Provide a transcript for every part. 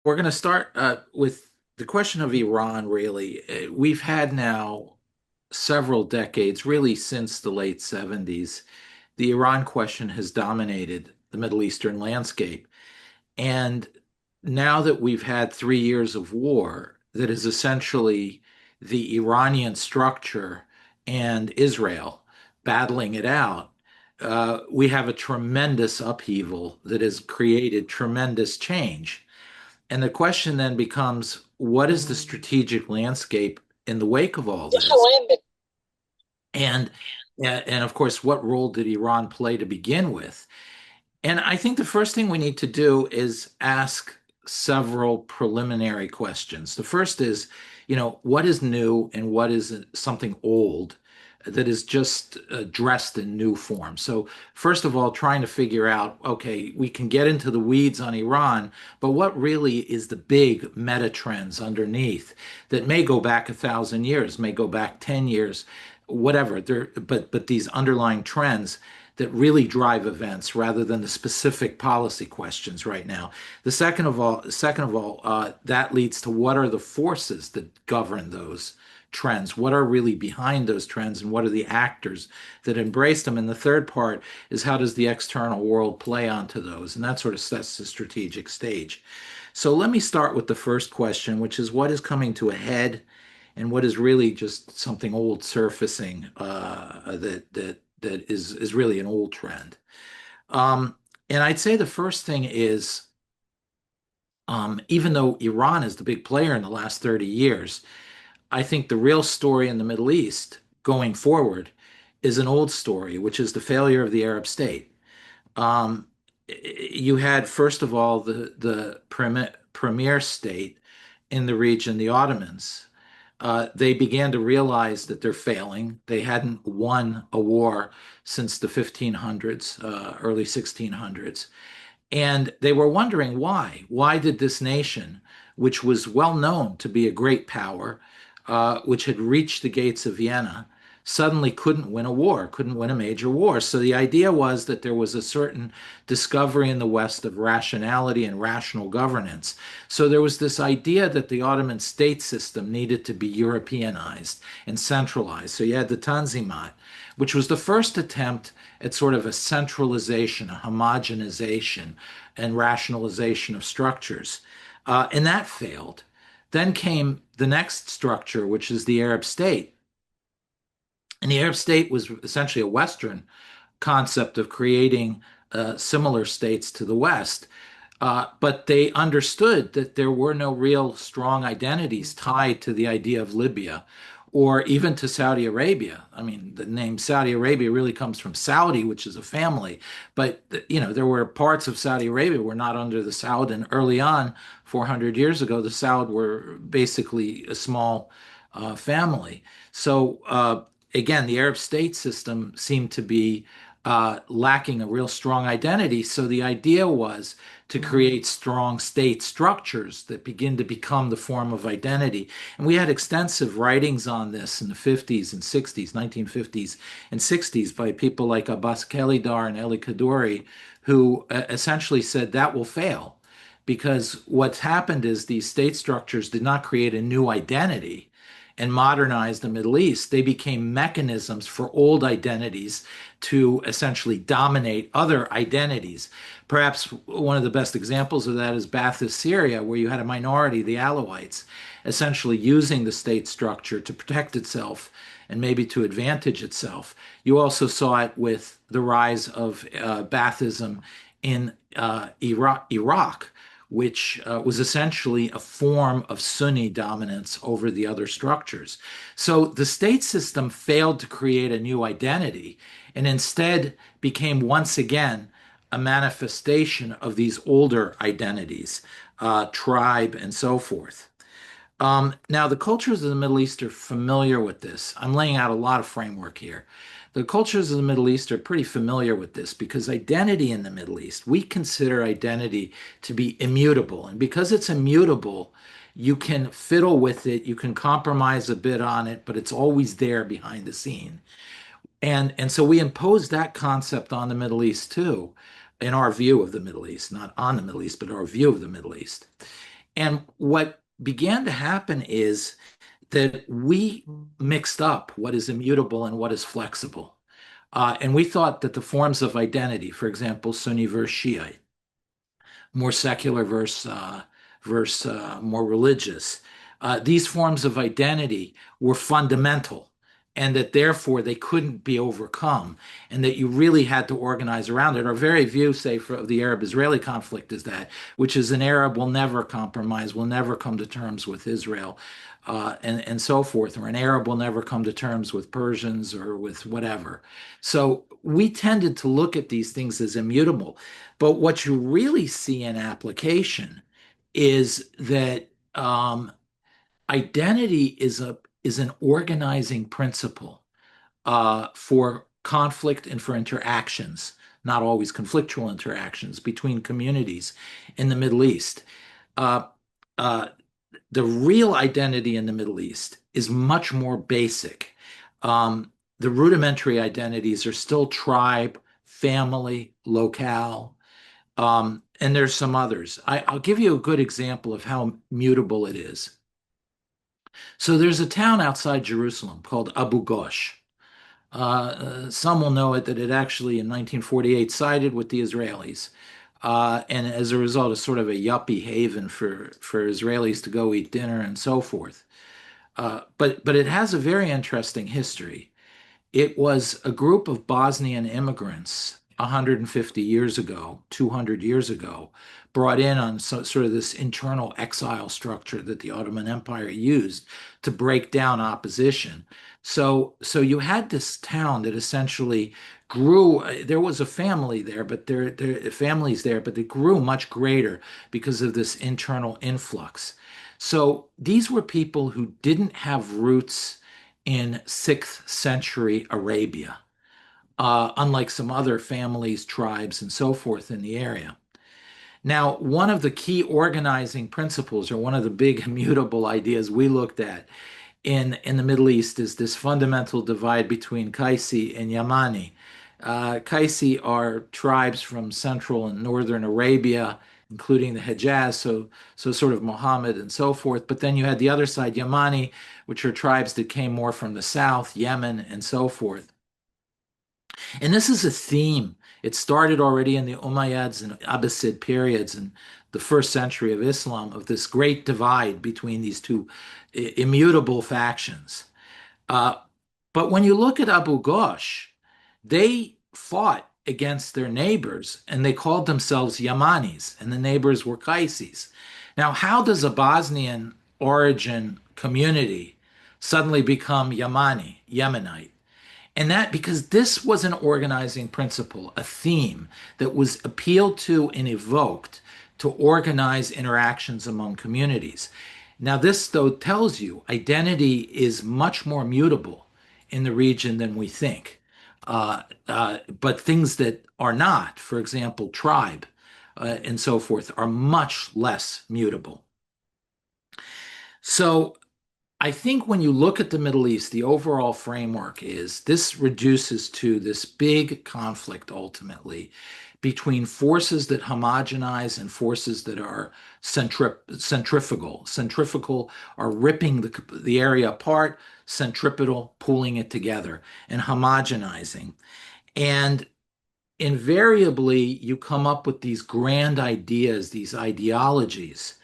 We're going to start with the question of Iran, really. We've had now several decades, really since the late 70s. The Iran question has dominated the Middle Eastern landscape. And now that we've had 3 years of war, that is essentially the Iranian structure and Israel battling it out, we have a tremendous upheaval that has created tremendous change. And the question then becomes, what is the strategic landscape in the wake of all this? And and of course, what role did Iran play to begin with? And I think the first thing we need to do is ask several preliminary questions. The first is, what is new and what is something old that is just dressed in new form? So, first of all, trying to figure out, okay, we can get into the weeds on Iran, but what really is the big meta trends underneath that may go back 1,000 years, may go back 10 years, whatever. But these underlying trends that really drive events rather than the specific policy questions right now. That leads to what are the forces that govern those trends? What are really behind those trends, and what are the actors that embrace them? And the third part is how does the external world play onto those? And that sort of sets the strategic stage. So let me start with the first question, which is what is coming to a head and what is really just something old surfacing that is really an old trend. Um, and I'd say the first thing is, even though Iran is the big player in the last 30 years, I think the real story in the Middle East going forward is an old story, which is the failure of the Arab state. Um, you had, first of all, the premier state in the region, the Ottomans. They began to realize that they're failing. They hadn't won a war since the 1500s, early 1600s. And they were wondering why. Why did this nation, which was well known to be a great power, which had reached the gates of Vienna, suddenly couldn't win a war, couldn't win a major war? So the idea was that there was a certain discovery in the West of rationality and rational governance. So there was this idea that the Ottoman state system needed to be Europeanized and centralized. So you had the Tanzimat, which was the first attempt at sort of a centralization, a homogenization, and rationalization of structures. And that failed. Then came the next structure, which is the Arab state. And the Arab state was essentially a Western concept of creating similar states to the West. But they understood that there were no real strong identities tied to the idea of Libya or even to Saudi Arabia. I mean, the name Saudi Arabia really comes from Saudi, which is a family. But, there were parts of Saudi Arabia were not under the Saud. And early on, 400 years ago, the Saud were basically a small family. So, again, the Arab state system seemed to be lacking a real strong identity. So the idea was to create strong state structures that begin to become the form of identity. And we had extensive writings on this in the 50s and 60s, 1950s and 60s by people like Abbas Khalidar and Eli Kaduri, who essentially said that will fail because what's happened is these state structures did not create a new identity and modernize the Middle East. They became mechanisms for old identities to essentially dominate other identities. Perhaps one of the best examples of that is Ba'athist Syria, where you had a minority, the Alawites, essentially using the state structure to protect itself and maybe to advantage itself. You also saw it with the rise of Baathism in Iraq, which was essentially a form of Sunni dominance over the other structures. So the state system failed to create a new identity and instead became once again a manifestation of these older identities, tribe, and so forth. Now, the cultures of the Middle East are familiar with this. I'm laying out a lot of framework here. The cultures of the Middle East are pretty familiar with this because identity in the Middle East, we consider identity to be immutable. And because it's immutable, you can fiddle with it, you can compromise a bit on it, but it's always there behind the scene. And so we impose that concept on the Middle East too, in our view of the Middle East, not on the Middle East, but our view of the Middle East. And what began to happen is that we mixed up what is immutable and what is flexible. And we thought that the forms of identity, for example, Sunni versus Shiite, more secular versus more religious. These forms of identity were fundamental, and that therefore they couldn't be overcome, and that you really had to organize around it. Our very view, say, for the Arab-Israeli conflict is that, which is an Arab will never compromise, will never come to terms with Israel, and so forth, or an Arab will never come to terms with Persians or with whatever. So we tended to look at these things as immutable. But what you really see in application is that identity is an organizing principle for conflict and for interactions, not always conflictual interactions between communities in the Middle East. Uh, uh, the real identity in the Middle East is much more basic. The rudimentary identities are still tribe, family, locale, and there's some others. I'll give you a good example of how mutable it is. So there's a town outside Jerusalem called Abu Ghosh. Some will know it that it actually in 1948 sided with the Israelis. And as a result, is sort of a yuppie haven for Israelis to go eat dinner and so forth. But it has a very interesting history. It was a group of Bosnian immigrants 150 years ago, 200 years ago, brought in on sort of this internal exile structure that the Ottoman Empire used to break down opposition. So you had this town that essentially grew. There was a family there, but there families there, but it grew much greater because of this internal influx. So these were people who didn't have roots in 6th century Arabia, unlike some other families, tribes, and so forth in the area. Now, one of the key organizing principles, or one of the big immutable ideas we looked at in the Middle East, is this fundamental divide between Qaisi and Yamani. Qaisi are tribes from central and northern Arabia, including the Hejaz, so sort of Muhammad and so forth. But then you had the other side, Yamani, which are tribes that came more from the south, Yemen, and so forth. And this is a theme. It started already in the Umayyads and Abbasid periods in the first century of Islam, of this great divide between these two immutable factions. Uh, but when you look at Abu Ghosh, they fought against their neighbors and they called themselves Yamanis, and the neighbors were Qaisis. Now, how does a Bosnian origin community suddenly become Yamani, Yemenite? And that because this was an organizing principle, a theme that was appealed to and evoked to organize interactions among communities. Now, this, though, tells you identity is much more mutable in the region than we think. But things that are not, for example, tribe and so forth, are much less mutable. So I think when you look at the Middle East, the overall framework is this reduces to this big conflict ultimately between forces that homogenize and forces that are centrifugal. Centrifugal are ripping the area apart, centripetal pulling it together and homogenizing. And invariably, you come up with these grand ideas, these ideologies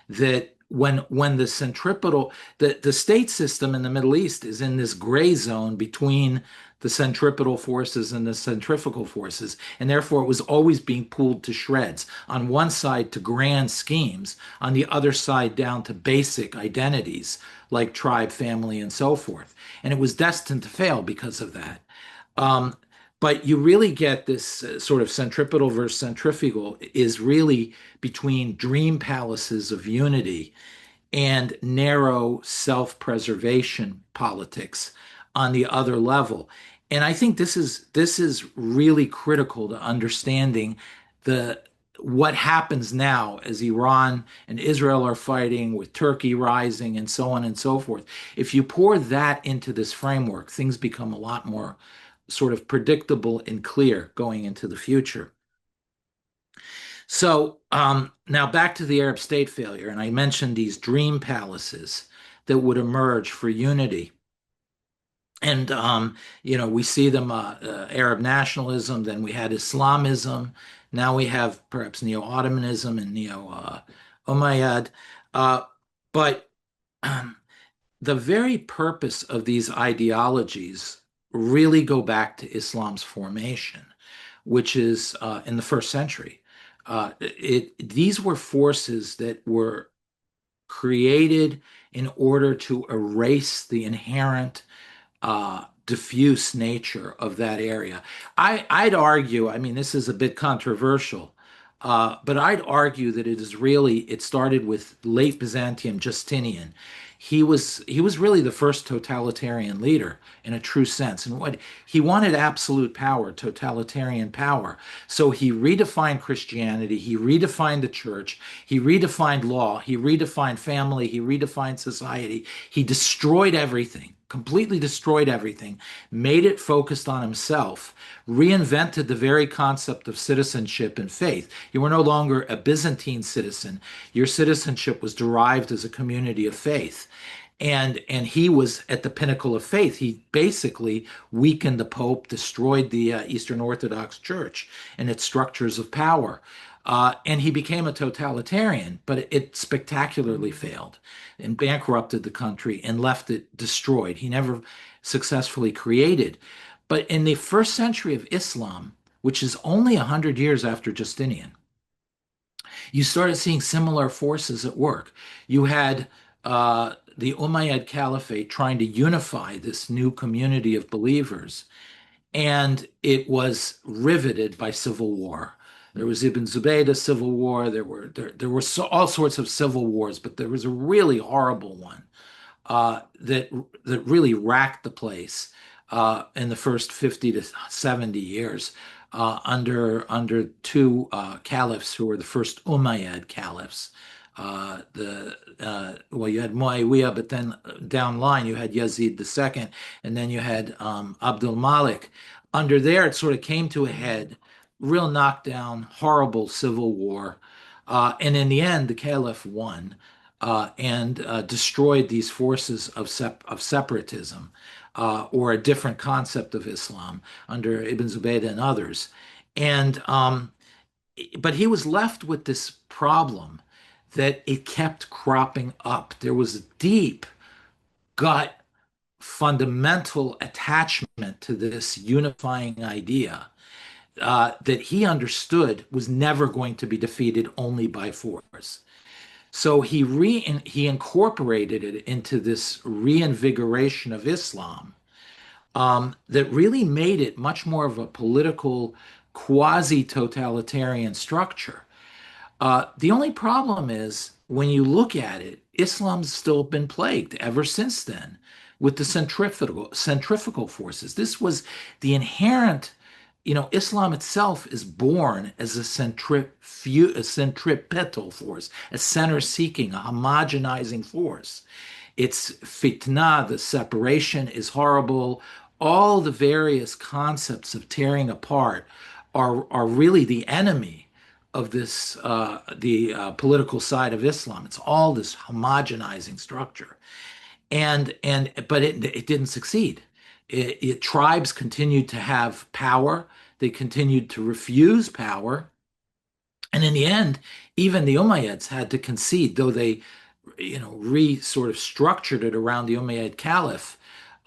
that when the centripetal the state system in the Middle East is in this gray zone between the centripetal forces and the centrifugal forces, and therefore it was always being pulled to shreds. On one side to grand schemes, on the other side down to basic identities like tribe, family, and so forth. And it was destined to fail because of that. Um, but you really get this sort of centripetal versus centrifugal is really between dream palaces of unity and narrow self-preservation politics on the other level. And I think this is really critical to understanding the what happens now as Iran and Israel are fighting with Turkey rising and so on and so forth. If you pour that into this framework, things become a lot more sort of predictable and clear going into the future. So now back to the Arab state failure, and I mentioned these dream palaces that would emerge for unity. And we see them Arab nationalism, then we had Islamism, now we have perhaps neo-Ottomanism and neo-Umayyad. But um, the very purpose of these ideologies really go back to Islam's formation, which is in the first century. These were forces that were created in order to erase the inherent diffuse nature of that area. I'd argue, I mean, this is a bit controversial, but I'd argue that it started with late Byzantium Justinian. He was really the first totalitarian leader in a true sense. And what he wanted absolute power, totalitarian power. So he redefined Christianity, he redefined the church, he redefined law, he redefined family, he redefined society. He destroyed everything, completely destroyed everything, made it focused on himself, reinvented the very concept of citizenship and faith. You were no longer a Byzantine citizen. Your citizenship was derived as a community of faith. And he was at the pinnacle of faith. He basically weakened the Pope, destroyed the Eastern Orthodox Church and its structures of power. And he became a totalitarian, but it spectacularly failed and bankrupted the country and left it destroyed. He never successfully created. But in the first century of Islam, which is only 100 years after Justinian, you started seeing similar forces at work. You had the Umayyad Caliphate trying to unify this new community of believers, and it was riveted by civil war. There was Ibn Zubaydah civil war. There were all sorts of civil wars, but there was a really horrible one that really racked the place in the first 50 to 70 years under two caliphs who were the first Umayyad caliphs. You had Muawiyah, but then down line you had Yazid II, and then you had Abdul Malik. Under there, it sort of came to a head, real knockdown, horrible civil war, and in the end, the caliph won and destroyed these forces of separatism or a different concept of Islam under Ibn Zubaydah and others. And but he was left with this problem that it kept cropping up. There was a deep gut fundamental attachment to this unifying idea that he understood was never going to be defeated only by force. So he incorporated it into this reinvigoration of Islam that really made it much more of a political quasi-totalitarian structure. The only problem is when you look at it, Islam's still been plagued ever since then with the centrifugal forces. This was the inherent, Islam itself is born as a centripetal force, a center-seeking, a homogenizing force. It's fitna, the separation is horrible. All the various concepts of tearing apart are really the enemy of the political side of Islam. It's all this homogenizing structure, but it didn't succeed. Tribes continued to have power. They continued to refuse power, and in the end, even the Umayyads had to concede, though they, sort of structured it around the Umayyad Caliph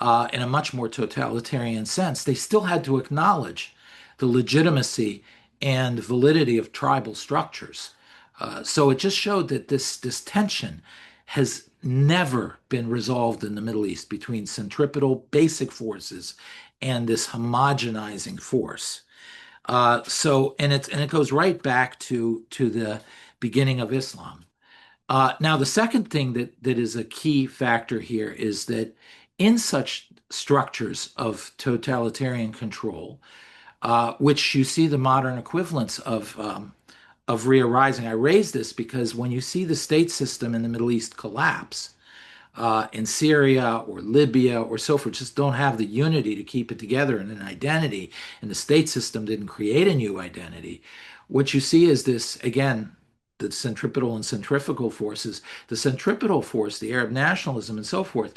in a much more totalitarian sense. They still had to acknowledge the legitimacy and validity of tribal structures. So it just showed that this tension has never been resolved in the Middle East between centripetal basic forces and this homogenizing force. And it goes right back to the beginning of Islam. Now, the second thing that is a key factor here is that in such structures of totalitarian control, which you see the modern equivalents of re-arising. I raise this because when you see the state system in the Middle East collapse, in Syria or Libya or so forth, just don't have the unity to keep it together and an identity, and the state system didn't create a new identity. what you see is this, again, the centripetal and centrifugal forces. The centripetal force, the Arab nationalism and so forth,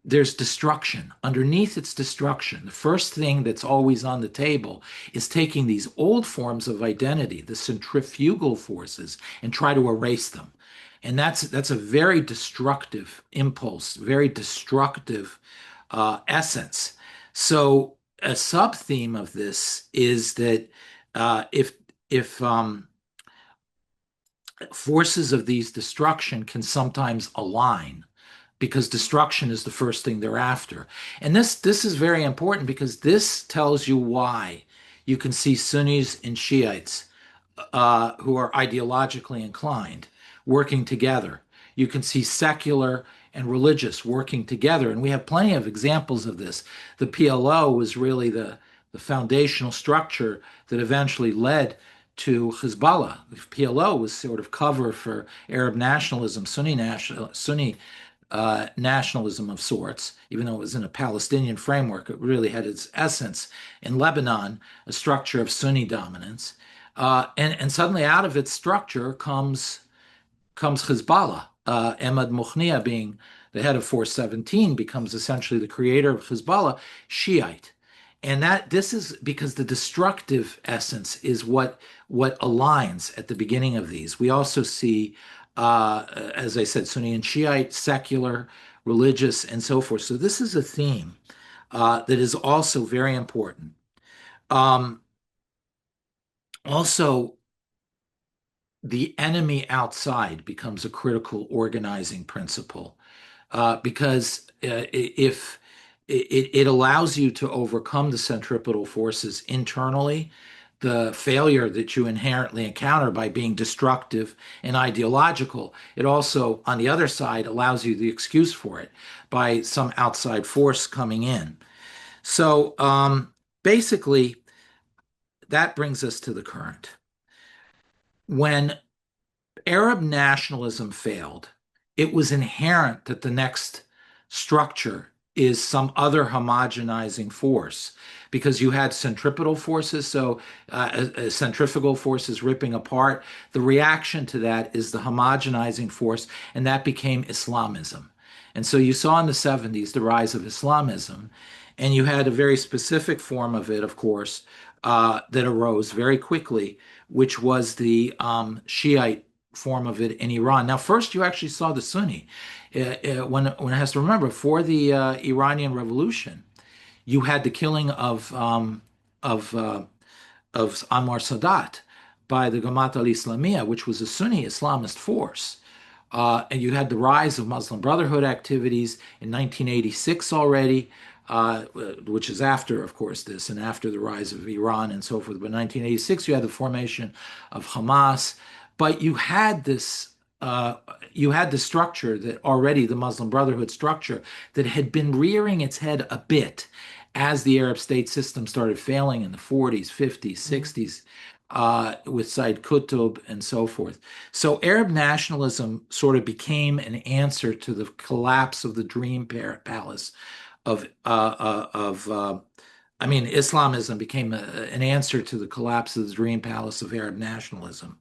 there's destruction. Underneath its destruction, the first thing that's always on the table is taking these old forms of identity, the centrifugal forces, and try to erase them. And that's a very destructive impulse, very destructive essence. So a sub theme of this is that if forces of these destruction can sometimes align, because destruction is the first thing they're after. And this is very important because this tells you why you can see Sunnis and Shiites who are ideologically inclined working together. You can see secular and religious working together. And we have plenty of examples of this. The PLO was really the foundational structure that eventually led to Hezbollah. The PLO was sort of cover for Arab nationalism, Sunni nationalism of sorts, even though it was in a Palestinian framework. It really had its essence in Lebanon, a structure of Sunni dominance. And suddenly out of its structure comes Hezbollah. Ahmad Mukhnia, being the head of Force 17, becomes essentially the creator of Hezbollah, Shiite. And that this is because the destructive essence is what aligns at the beginning of these. We also see, as I said, Sunni and Shiite, secular, religious, and so forth. So this is a theme that is also very important. Um, Also, the enemy outside becomes a critical organizing principle because if it allows you to overcome the centripetal forces internally, the failure that you inherently encounter by being destructive and ideological, it also, on the other side, allows you the excuse for it by some outside force coming in. So basically, that brings us to the current. When Arab nationalism failed, it was inherent that the next structure is some other homogenizing force because you had centripetal forces, so centrifugal forces ripping apart. The reaction to that is the homogenizing force, and that became Islamism. And so you saw in the 70s the rise of Islamism, and you had a very specific form of it, of course, that arose very quickly, which was the Shiite form of it in Iran. Now, first you actually saw the Sunni. When it has to remember, for the Iranian Revolution, you had the killing of of Anwar Sadat by the Jamaat al-Islamiyah, which was a Sunni Islamist force. And you had the rise of Muslim Brotherhood activities in 1986 already, which is after, of course, this and after the rise of Iran and so forth. But 1986, you had the formation of Hamas. But you had the structure that already, the Muslim Brotherhood structure, that had been rearing its head a bit as the Arab state system started failing in the 40s, 50s, 60s, with Said Qutb and so forth. So Arab nationalism sort of became an answer to the collapse of the dream palace of I mean, Islamism became an answer to the collapse of the dream palace of Arab nationalism.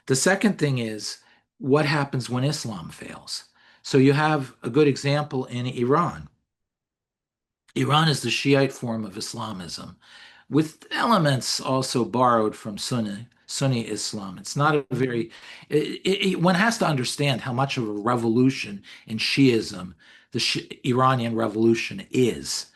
The second thing is what happens when Islam fails. So you have a good example in Iran. Iran is the Shiite form of Islamism, with elements also borrowed from Sunni Islam. It's not a very, one has to understand how much of a revolution in Shiism the Iranian revolution is.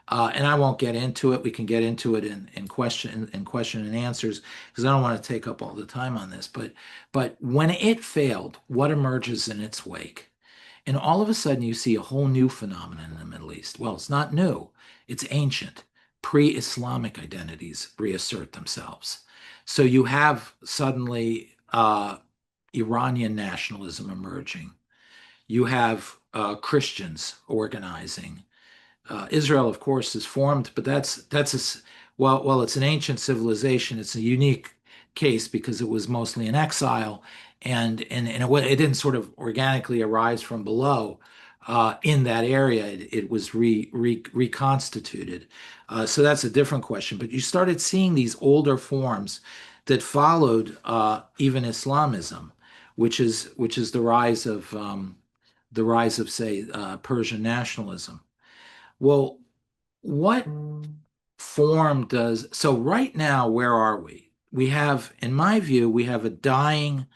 And I won't get into it. We can get into it in question and answers because I don't want to take up all the time on this. But when it failed, what emerges in its wake? And all of a sudden, you see a whole new phenomenon in the Middle East. Well, it's not new, it's ancient. Pre Islamic identities reassert themselves. So you have suddenly Iranian nationalism emerging. You have Christians organizing. Israel, of course, is formed, but well, it's an ancient civilization. It's a unique case because it was mostly in exile, and it didn't sort of organically arise from below in that area. It was reconstituted. So that's a different question. But you started seeing these older forms that followed even Islamism, which is the rise of say Persian nationalism. Well, what form does so right now? Where are we? We have, in my view, we have a dying.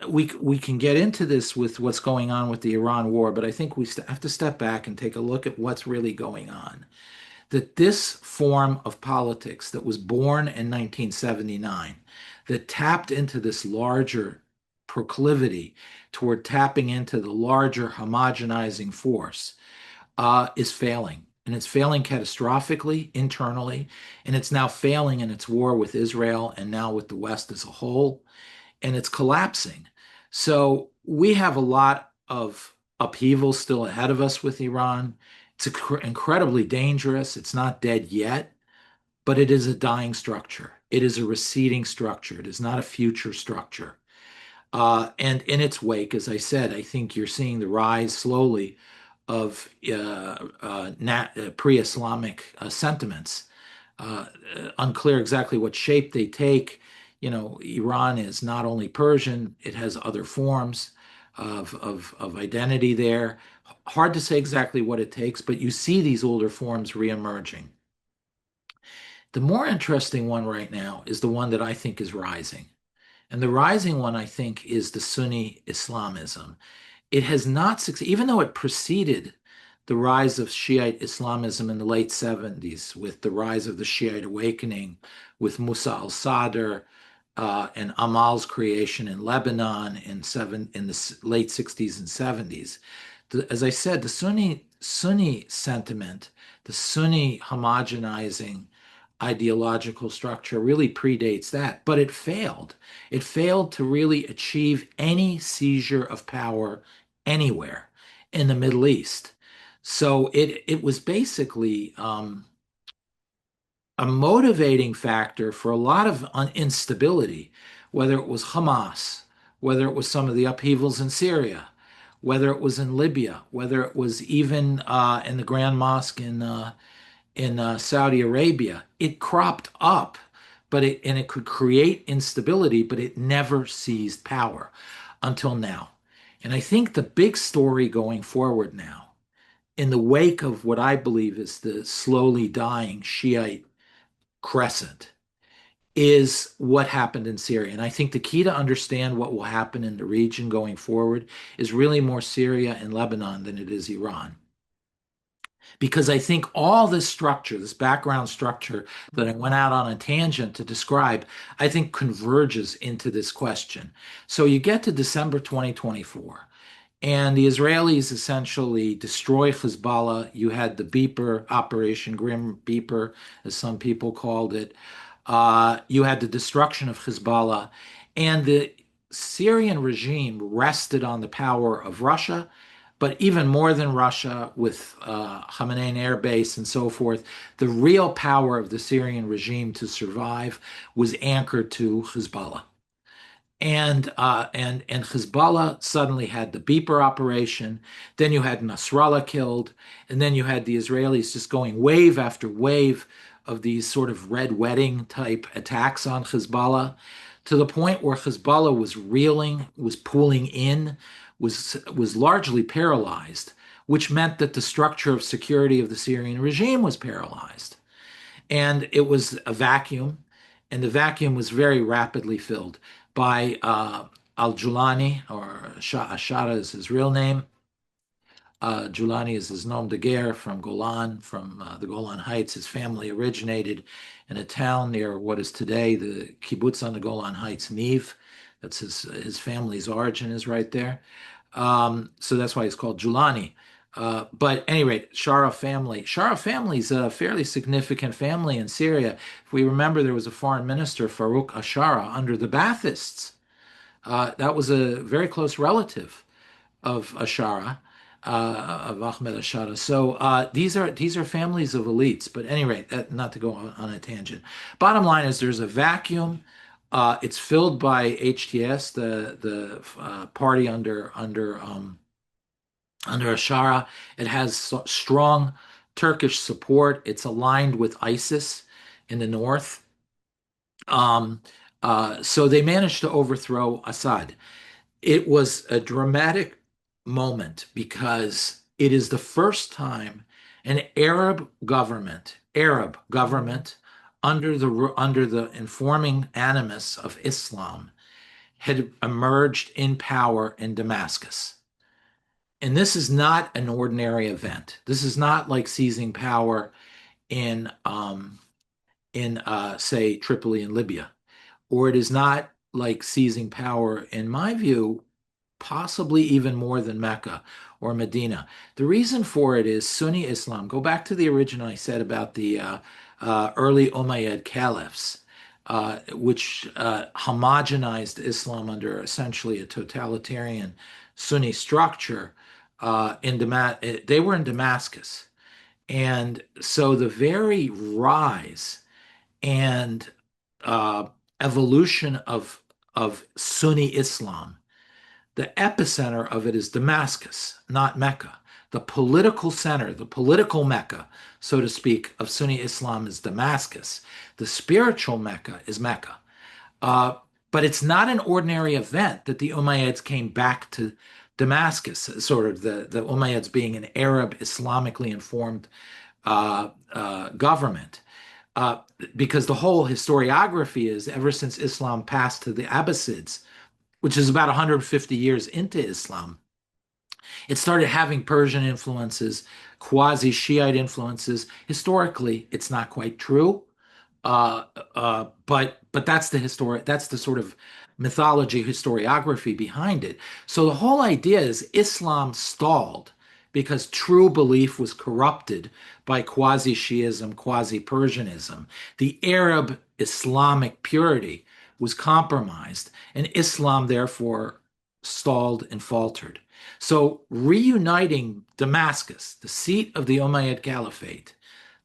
We can get into this with what's going on with the Iran war, but I think we have to step back and take a look at what's really going on. That this form of politics that was born in 1979, that tapped into this larger proclivity toward tapping into the larger homogenizing force, is failing. And it's failing catastrophically internally, and it's now failing in its war with Israel and now with the West as a whole, and it's collapsing. So we have a lot of upheaval still ahead of us with Iran. It's incredibly dangerous. It's not dead yet, but it is a dying structure. It is a receding structure. It is not a future structure. And in its wake, as I said, I think you're seeing the rise slowly of pre-Islamic sentiments. Unclear exactly what shape they take. Iran is not only Persian, it has other forms of identity there. Hard to say exactly what it takes, but you see these older forms reemerging. The more interesting one right now is the one that I think is rising. And the rising one, I think, is the Sunni Islamism. It has not succeeded, even though it preceded the rise of Shiite Islamism in the late 70s, with the rise of the Shiite awakening, with Musa al-Sadr and Amal's creation in Lebanon in the late 60s and 70s. As I said, the Sunni sentiment, the Sunni homogenizing ideological structure really predates that, but it failed. It failed to really achieve any seizure of power anywhere in the Middle East. So it was basically a motivating factor for a lot of instability, whether it was Hamas, whether it was some of the upheavals in Syria, whether it was in Libya, whether it was even in the Grand Mosque in Saudi Arabia. It cropped up, it could create instability, but it never seized power until now. And I think the big story going forward now, in the wake of what I believe is the slowly dying Shiite crescent, is what happened in Syria. And I think the key to understand what will happen in the region going forward is really more Syria and Lebanon than it is Iran. Because I think all this structure, this background structure that I went out on a tangent to describe, I think converges into this question. So you get to December 2024, and the Israelis essentially destroy Hezbollah. You had the Beeper, Operation Grim Beeper, as some people called it. You had the destruction of Hezbollah, and the Syrian regime rested on the power of Russia, but even more than Russia, with Khamenei Air Base and so forth, the real power of the Syrian regime to survive was anchored to Hezbollah. And Hezbollah suddenly had the Beeper operation. Then you had Nasrallah killed, and then you had the Israelis just going wave after wave of these sort of red wedding type attacks on Hezbollah, to the point where Hezbollah was reeling, was pulling in, was largely paralyzed, which meant that the structure of security of the Syrian regime was paralyzed. And it was a vacuum, and the vacuum was very rapidly filled by al-Julani, or Ashara is his real name. Julani is his nom de guerre from Golan, from the Golan Heights. His family originated in a town near what is today the kibbutz on the Golan Heights, Niv. That's his family's origin is right there. So that's why he's called Julani. But at any rate, Shara family. Shara family is a fairly significant family in Syria. If we remember, there was a foreign minister, Farouk Ashara, under the Baathists. That was a very close relative of Ashara, of Ahmed Ashara. So these are families of elites. But at any rate, not to go on a tangent. Bottom line is there's a vacuum. It's filled by HTS, the party under Ashara. It has strong Turkish support. It's aligned with ISIS in the north. Um, So they managed to overthrow Assad. It was a dramatic moment because it is the first time an Arab government under the informing animus of Islam had emerged in power in Damascus. And this is not an ordinary event. This is not like seizing power in say Tripoli in Libya, or it is not like seizing power, in my view, possibly even more than Mecca or Medina. The reason for it is Sunni Islam. Go back to the origin I said about the early Umayyad caliphs, which homogenized Islam under essentially a totalitarian Sunni structure. They were in Damascus, and so the very rise and uh, evolution of Sunni Islam, the epicenter of it is Damascus, not Mecca. The political center, the political Mecca, so to speak, of Sunni Islam is Damascus. The spiritual Mecca is Mecca. Uh, but it's not an ordinary event that the Umayyads came back to Damascus, sort of the Umayyads being an Arab, Islamically informed government. Uh, because the whole historiography is ever since Islam passed to the Abbasids, which is about 150 years into Islam, it started having Persian influences, quasi Shiite influences. Historically, it's not quite true, but that's the sort of mythology historiography behind it. So the whole idea is Islam stalled because true belief was corrupted by quasi-Shiism, quasi-Persianism. The Arab Islamic purity was compromised, and Islam therefore stalled and faltered. So reuniting Damascus, the seat of the Umayyad Caliphate,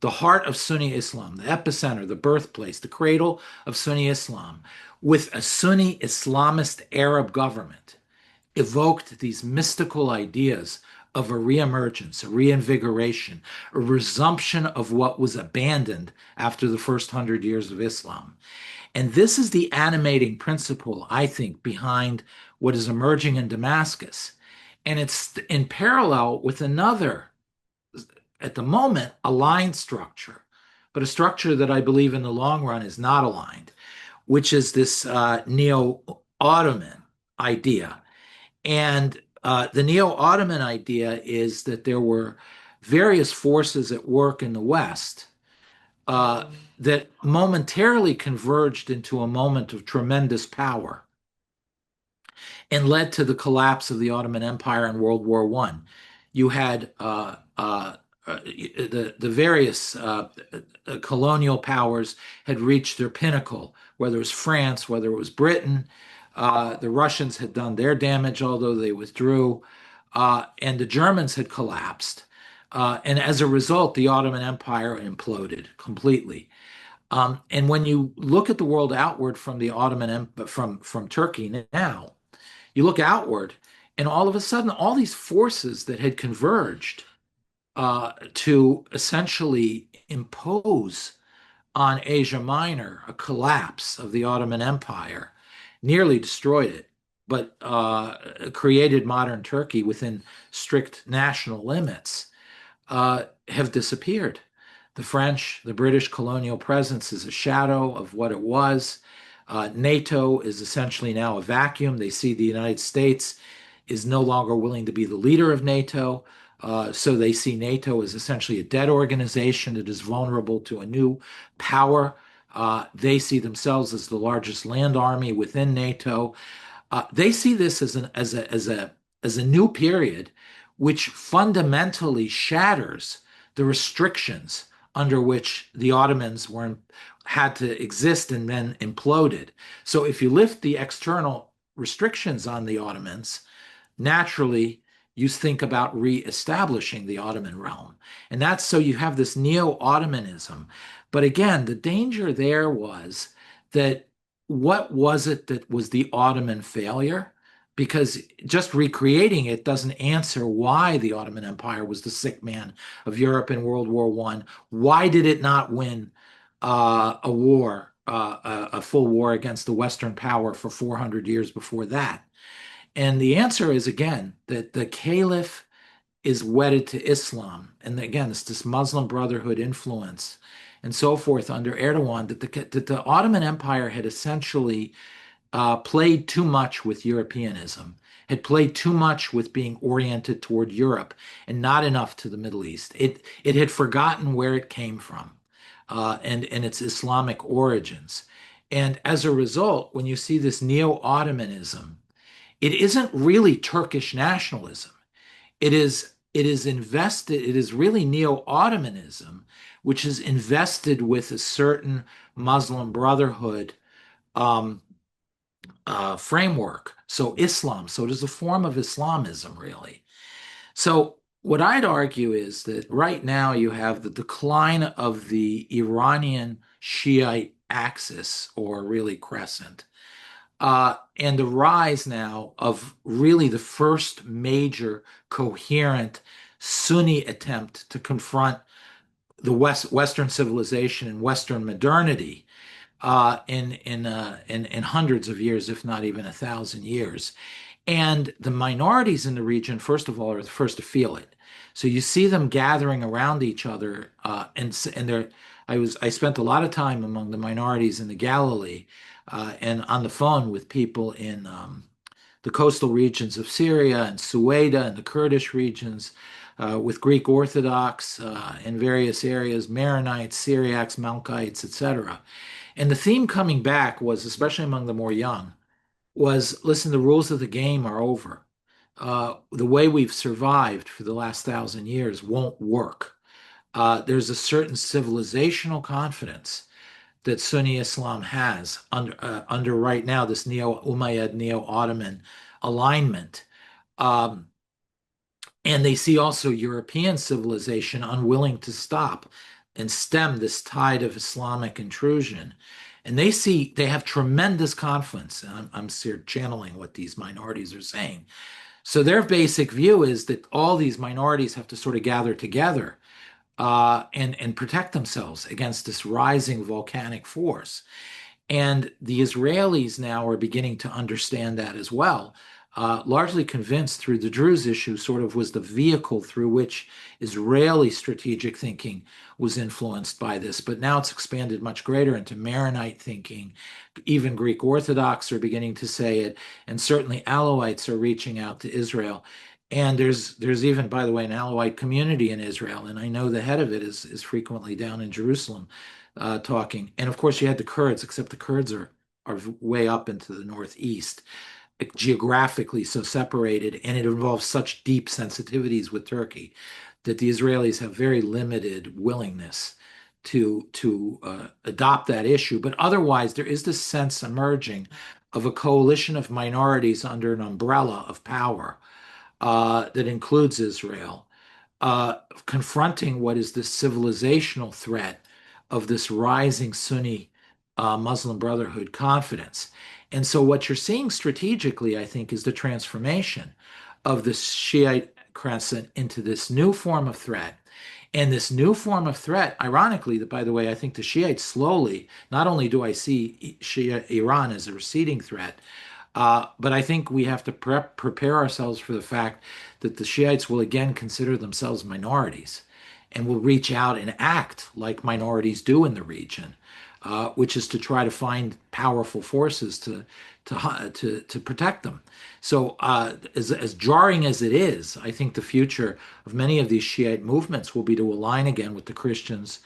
the heart of Sunni Islam, the epicenter, the birthplace, the cradle of Sunni Islam, with a Sunni Islamist Arab government, evoked these mystical ideas of a reemergence, a reinvigoration, a resumption of what was abandoned after the first 100 years of Islam. And this is the animating principle, I think, behind what is emerging in Damascus. And it's in parallel with another, at the moment, aligned structure, but a structure that I believe in the long run is not aligned, which is this neo-Ottoman idea. And the neo-Ottoman idea is that there were various forces at work in the West uh, that momentarily converged into a moment of tremendous power and led to the collapse of the Ottoman Empire in World War One. You had the various colonial powers had reached their pinnacle, whether it was France, whether it was Britain. The Russians had done their damage, although they withdrew, and the Germans had collapsed. And as a result, the Ottoman Empire imploded completely. And when you look at the world outward from the from Turkey now, you look outward, and all of a sudden, all these forces that had converged to essentially impose on Asia Minor a collapse of the Ottoman Empire, nearly destroyed it, but created modern Turkey within strict national limits, have disappeared. The French, the British colonial presence is a shadow of what it was. NATO is essentially now a vacuum. They see the United States is no longer willing to be the leader of NATO. So they see NATO as essentially a dead organization that is vulnerable to a new power. They see themselves as the largest land army within NATO. They see this as a new period, which fundamentally shatters the restrictions under which the Ottomans had to exist and then imploded. So if you lift the external restrictions on the Ottomans, naturally you think about re-establishing the Ottoman realm. And that's so you have this neo-Ottomanism. But again, the danger there was that what was it that was the Ottoman failure? Because just recreating it doesn't answer why the Ottoman Empire was the sick man of Europe in World War I. Why did it not win a war a full war against the Western power for 400 years before that? And the answer is again that the caliph is wedded to Islam. And again, it's this Muslim Brotherhood influence and so forth under Erdogan that the Ottoman Empire had essentially played too much with Europeanism, had played too much with being oriented toward Europe and not enough to the Middle East. It had forgotten where it came from and its Islamic origins. And as a result, when you see this neo-Ottomanism, it isn't really Turkish nationalism. It is invested, it is really neo-Ottomanism, which is invested with a certain Muslim Brotherhood um, framework. So Islam, so it is a form of Islamism, really. So what I'd argue is that right now you have the decline of the Iranian Shiite axis, or really crescent, and the rise now of really the first major coherent Sunni attempt to confront the Western civilization and Western modernity in hundreds of years, if not even 1,000 years. And the minorities in the region, first of all, are the first to feel it. So you see them gathering around each other, and they're. I spent a lot of time among the minorities in the Galilee, and on the phone with people in the coastal regions of Syria and Sueda and the Kurdish regions, with Greek Orthodox in various areas, Maronites, Syriacs, Melkites, etc. And the theme coming back was, especially among the more young, was listen, the rules of the game are over. The way we've survived for the last 1,000 years won't work. There's a certain civilizational confidence that Sunni Islam has under right now this neo-Umayyad, neo-Ottoman alignment. Um, and they see also European civilization unwilling to stop and stem this tide of Islamic intrusion. And they have tremendous confidence. And I'm channeling what these minorities are saying. So their basic view is that all these minorities have to sort of gather together and protect themselves against this rising volcanic force. And the Israelis now are beginning to understand that as well, largely convinced through the Druze issue, sort of was the vehicle through which Israeli strategic thinking was influenced by this. But now it's expanded much greater into Maronite thinking. Even Greek Orthodox are beginning to say it, and certainly Alawites are reaching out to Israel. And there's even, by the way, an Alawite community in Israel, and I know the head of it is frequently down in Jerusalem talking. And of course, you had the Kurds, except the Kurds are way up into the northeast, geographically so separated, and it involves such deep sensitivities with Turkey that the Israelis have very limited willingness to adopt that issue. But otherwise, there is this sense emerging of a coalition of minorities under an umbrella of power that includes Israel, confronting what is this civilizational threat of this rising Sunni Muslim Brotherhood confidence. And so, what you're seeing strategically, I think, is the transformation of the Shiite crescent into this new form of threat. And this new form of threat, ironically, that by the way, I think the Shiites slowly, not only do I see Shia Iran as a receding threat, but I think we have to prepare ourselves for the fact that the Shiites will again consider themselves minorities and will reach out and act like minorities do in the region, which is to try to find powerful forces to protect them. So, as jarring as it is, I think the future of many of these Shiite movements will be to align again with the Christians,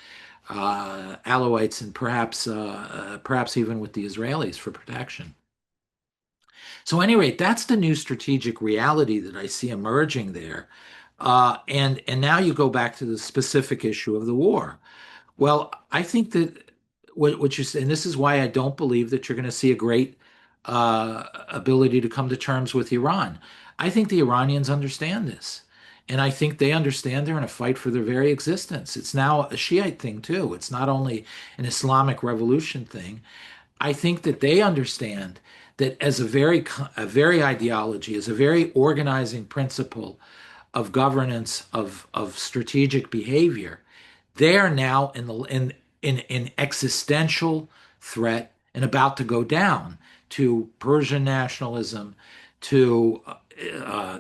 Alawites, and perhaps even with the Israelis for protection. So, at any rate, that's the new strategic reality that I see emerging there. And now you go back to the specific issue of the war. Well, I think that what you say, and this is why I don't believe that you're going to see a great ability to come to terms with Iran. I think the Iranians understand this. And I think they understand they're in a fight for their very existence. It's now a Shiite thing, too. It's not only an Islamic revolution thing. I think that they understand that as a very ideology, as a very organizing principle of governance of strategic behavior, they are now in existential threat and about to go down to Persian nationalism, to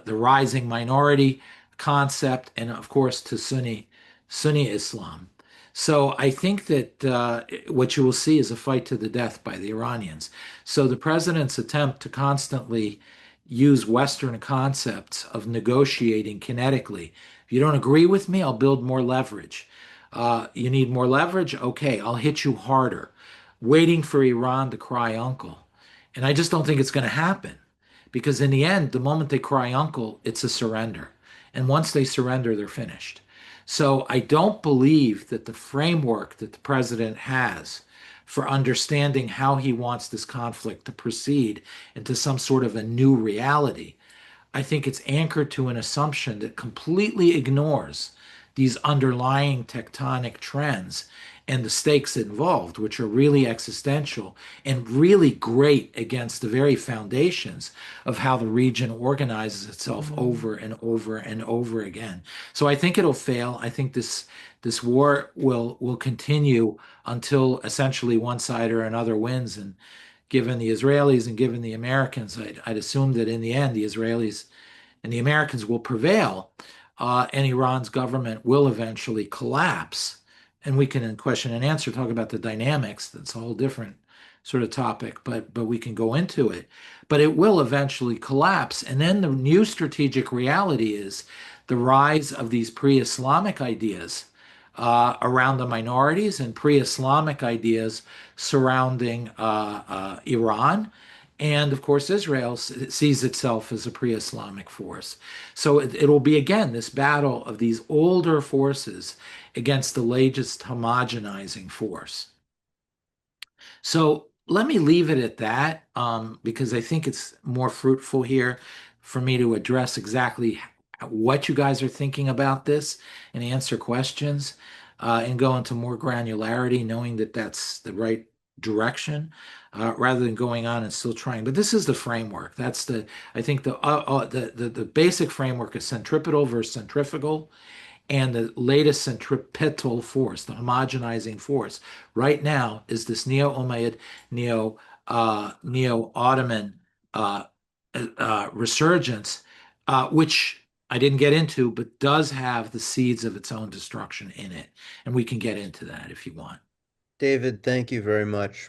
the rising minority concept, and of course to Sunni Islam. So I think that what you will see is a fight to the death by the Iranians. So the president's attempt to constantly use Western concepts of negotiating kinetically. If you don't agree with me, I'll build more leverage. You need more leverage? Okay, I'll hit you harder. Waiting for Iran to cry uncle. And I just don't think it's going to happen because, in the end, the moment they cry uncle, it's a surrender. And once they surrender, they're finished. So I don't believe that the framework that the president has for understanding how he wants this conflict to proceed into some sort of a new reality, I think it's anchored to an assumption that completely ignores these underlying tectonic trends and the stakes involved, which are really existential and really great against the very foundations of how the region organizes itself over and over and over again. So I think it'll fail. I think this war will continue until essentially one side or another wins. And given the Israelis and given the Americans, I'd assume that in the end, the Israelis and the Americans will prevail, and Iran's government will eventually collapse. And we can, in question and answer, talk about the dynamics. That's a whole different sort of topic, but we can go into it. But it will eventually collapse. And then the new strategic reality is the rise of these pre-Islamic ideas around the minorities and pre-Islamic ideas surrounding Iran. And of course, Israel sees itself as a pre-Islamic force. So it'll be again this battle of these older forces against the latest homogenizing force. So let me leave it at that because I think it's more fruitful here for me to address exactly what you guys are thinking about this and answer questions and go into more granularity, knowing that that's the right direction rather than going on and still trying. But this is the framework. That's I think the basic framework is centripetal versus centrifugal and the latest centripetal force, the homogenizing force, right now is this neo-Umayyad, neo-Ottoman resurgence, which I didn't get into, but does have the seeds of its own destruction in it. And we can get into that if you want. David, thank you very much.